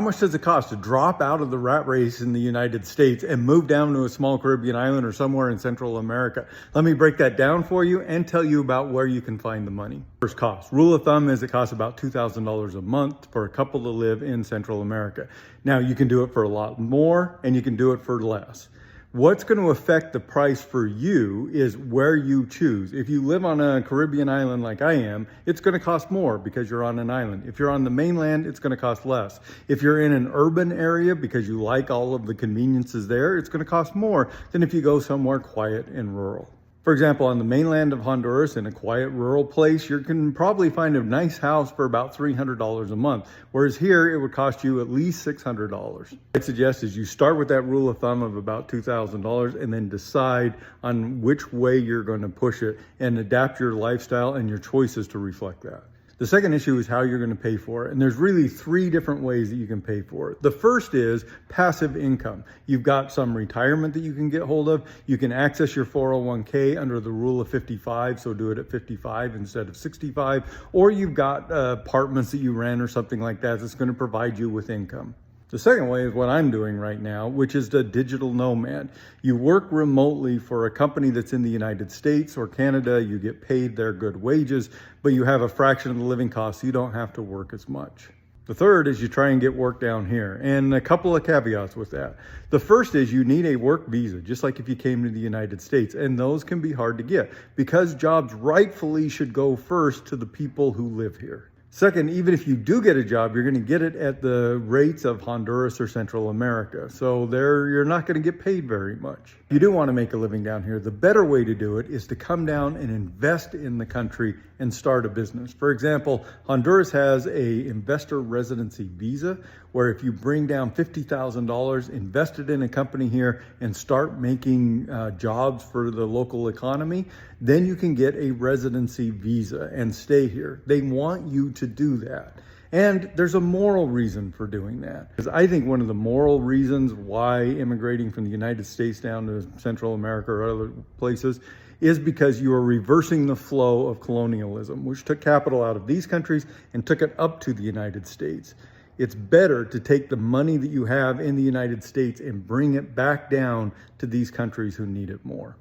How much does it cost to drop out of the rat race in the United States and move down to a small Caribbean island or somewhere in Central America? Let me break that down for you and tell you about where you can find the money. First cost. Rule of thumb is it costs about $2,000 a month for a couple to live in Central America. Now you can do it for a lot more and you can do it for less. What's going to affect the price for you is where you choose. If you live on a Caribbean island like I am, it's going to cost more because you're on an island. If you're on the mainland, it's going to cost less. If you're in an urban area because you like all of the conveniences there, it's going to cost more than if you go somewhere quiet and rural. For example, on the mainland of Honduras, in a quiet rural place, you can probably find a nice house for about $300 a month, whereas here it would cost you at least $600. I'd suggest is you start with that rule of thumb of about $2,000 and then decide on which way you're going to push it and adapt your lifestyle and your choices to reflect that. The second issue is how you're going to pay for it. And there's really three different ways that you can pay for it. The first is passive income. You've got some retirement that you can get hold of. You can access your 401k under the rule of 55, so do it at 55 instead of 65. Or you've got apartments that you rent or something like that that's going to provide you with income. The second way is what I'm doing right now, which is the digital nomad. You work remotely for a company that's in the United States or Canada. You get paid their good wages, but you have a fraction of the living costs, so you don't have to work as much. The third is you try and get work down here, and a couple of caveats with that. The first is you need a work visa, just like if you came to the United States, and those can be hard to get because jobs rightfully should go first to the people who live here. Second, even if you do get a job, you're going to get it at the rates of Honduras or Central America. So there, you're not going to get paid very much. If you do want to make a living down here, the better way to do it is to come down and invest in the country and start a business. For example, Honduras has a investor residency visa where if you bring down $50,000, invest it in a company here and start making jobs for the local economy, then you can get a residency visa and stay here. They want you to do that. And there's a moral reason for doing that. Because I think one of the moral reasons why immigrating from the United States down to Central America or other places is because you are reversing the flow of colonialism, which took capital out of these countries and took it up to the United States. It's better to take the money that you have in the United States and bring it back down to these countries who need it more.